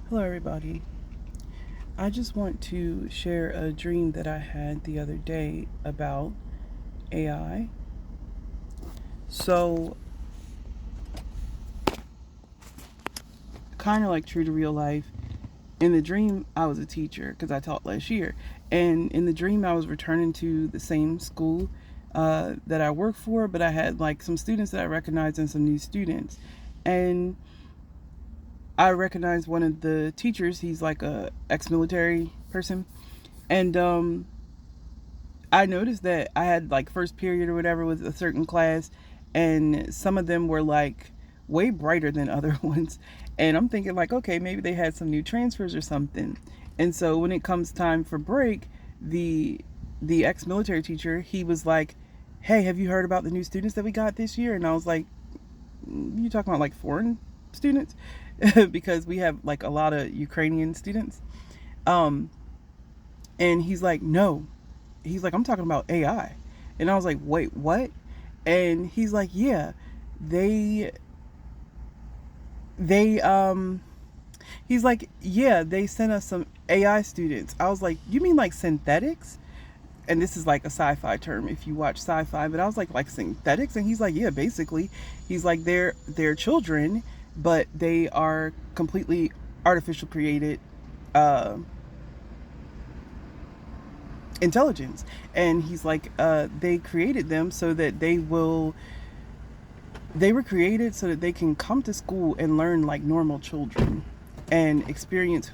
Hello, everybody. I just want to share a dream that I had the other day about AI. So, kind of like true to real life, in the dream, I was a teacher because I taught last year. And in the dream, I was returning to the same school that I work for, but I had like some students that I recognized and some new students. And I recognized one of the teachers. He's like a ex-military person. And I noticed that I had like first period or whatever with a certain class, and some of them were like way brighter than other ones. And I'm thinking like, okay, maybe they had some new transfers or something. And so when it comes time for break, the the ex-military teacher, he was like, "Hey, have you heard about the new students that we got this year?" And I was like, "You talking about like foreign students?" Because we have like a lot of Ukrainian students. Um, and he's like, "No, he's like, I'm talking about AI." And I was like, wait, what? And he's like, yeah, they, they, he's like, yeah, they sent us some AI students. I was like, you mean like synthetics? And this is like a sci-fi term if you watch sci-fi, but I was like synthetics? And he's like, yeah, basically. He's like, they're children, but they are completely artificial created, uh, intelligence. And he's like, they created them so that they were created so that they can come to school and learn like normal children and experience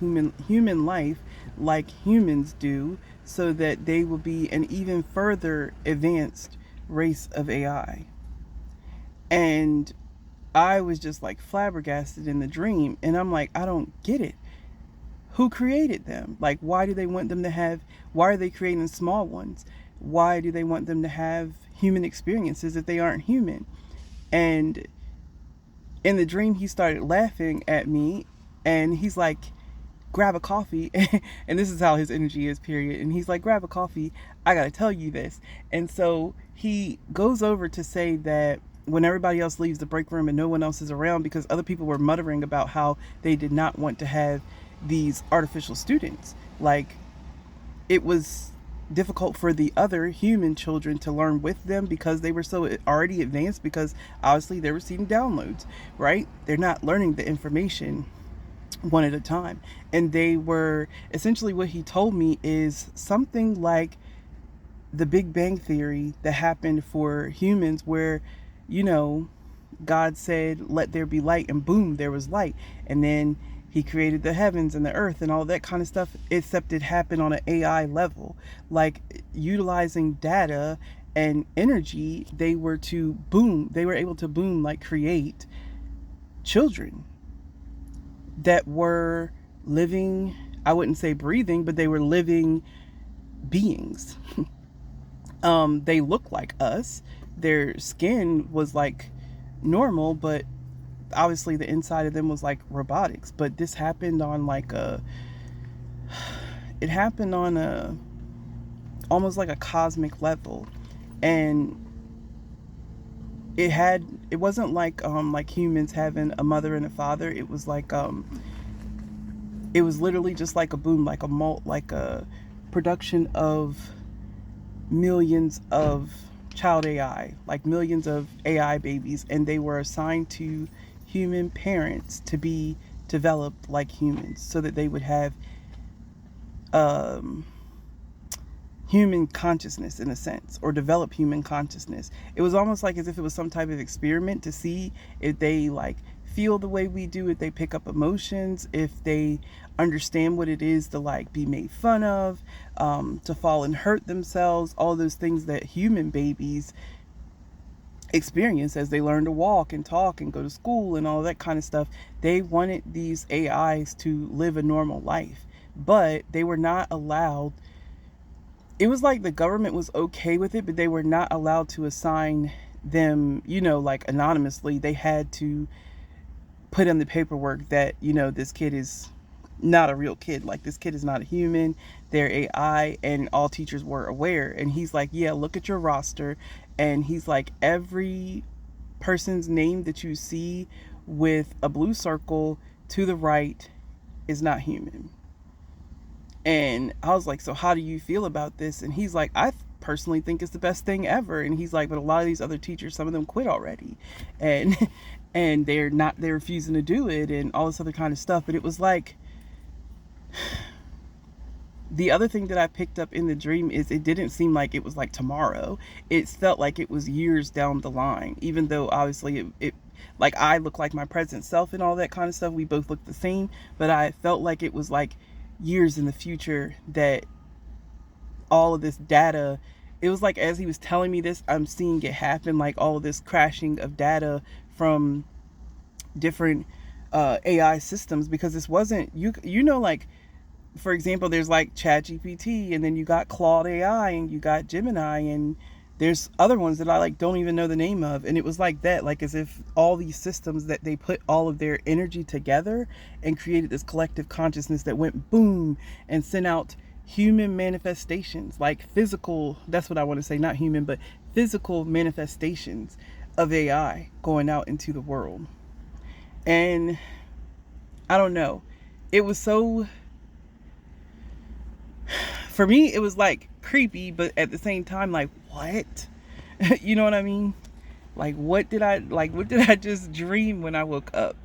human life like humans do, so that they will be an even further advanced race of AI. And I was just like flabbergasted in the dream, and I'm like, I don't get it. Who created them? Like, why do they want them to have, why are they creating small ones? Why do they want them to have human experiences if they aren't human? And in the dream, he started laughing at me, and he's like, grab a coffee. And this is how his energy is, period. And he's like, grab a coffee, I gotta tell you this. And so he goes over to say that when everybody else leaves the break room and no one else is around, because other people were muttering about how they did not want to have these artificial students, like it was difficult for the other human children to learn with them because they were so already advanced, because obviously they're receiving downloads, right? They're not learning the information one at a time. And they were essentially, what he told me is something like the Big Bang Theory that happened for humans, where, you know, God said, let there be light, and boom, there was light. And then he created the heavens and the earth and all that kind of stuff, except it happened on an AI level. Like, utilizing data and energy, they were able to boom, like create children that were living, I wouldn't say breathing, but they were living beings. They looked like us. Their skin was like normal, but obviously the inside of them was like robotics. But this happened on like it happened on a almost like a cosmic level. And it wasn't like humans having a mother and a father. It was like it was literally just like a boom, like a production of millions of child AI, like millions of AI babies, and they were assigned to human parents to be developed like humans, so that they would have um, human consciousness in a sense, or develop human consciousness. It was almost like as if it was some type of experiment to see if they like feel the way we do, if they pick up emotions, if they understand what it is to like be made fun of, to fall and hurt themselves, all those things that human babies experience as they learn to walk and talk and go to school and all that kind of stuff. They wanted these AIs to live a normal life, but they were not allowed. It was like the government was okay with it, but they were not allowed to assign them, like anonymously. They had to put in the paperwork that, this kid is not a real kid. Like, this kid is not a human. They're AI, and all teachers were aware. And he's like, yeah, look at your roster. And he's like, every person's name that you see with a blue circle to the right is not human. And I was like, so how do you feel about this? And he's like, I personally think it's the best thing ever. And he's like, but a lot of these other teachers, some of them quit already, and and they're refusing to do it, and all this other kind of stuff. But it was like, the other thing that I picked up in the dream is it didn't seem like it was like tomorrow. It felt like it was years down the line, even though obviously it like I look like my present self and all that kind of stuff. We both look the same, but I felt like it was like years in the future that all of this data, it was like as he was telling me this, I'm seeing it happen, like all of this crashing of data from different AI systems, because this wasn't like, for example, there's like ChatGPT, and then you got Claude AI, and you got Gemini, and there's other ones that I like don't even know the name of. And it was like that, like as if all these systems, that they put all of their energy together and created this collective consciousness that went boom and sent out human manifestations, like physical, that's what I want to say, not human, but physical manifestations of AI going out into the world. And I don't know, it was so, for me, it was like creepy, but at the same time, like, what? You know what I mean? Like, what did I just dream when I woke up?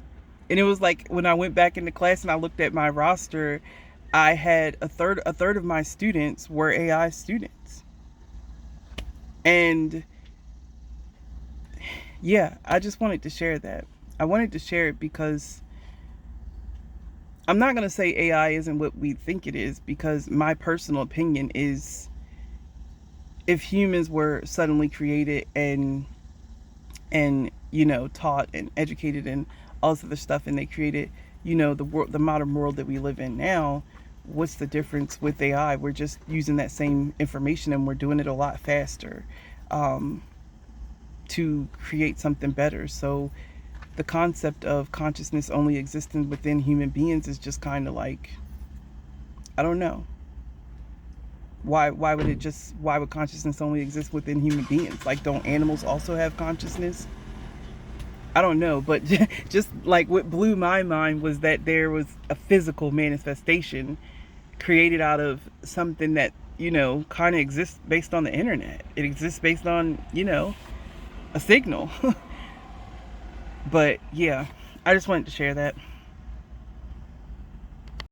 And it was like when I went back into class and I looked at my roster, I had a third of my students were AI students. And yeah, I just wanted to share that. I wanted to share it because I'm not going to say AI isn't what we think it is, because my personal opinion is, if humans were suddenly created and taught and educated and all this other stuff, and they created the world, the modern world that we live in now, what's the difference with AI? We're just using that same information and we're doing it a lot faster to create something better. So the concept of consciousness only existing within human beings is just kind of like, I don't know. Why would consciousness only exist within human beings? Like, don't animals also have consciousness? I don't know, but just like what blew my mind was that there was a physical manifestation created out of something that, kind of exists based on the internet. It exists based on, a signal. But yeah, I just wanted to share that.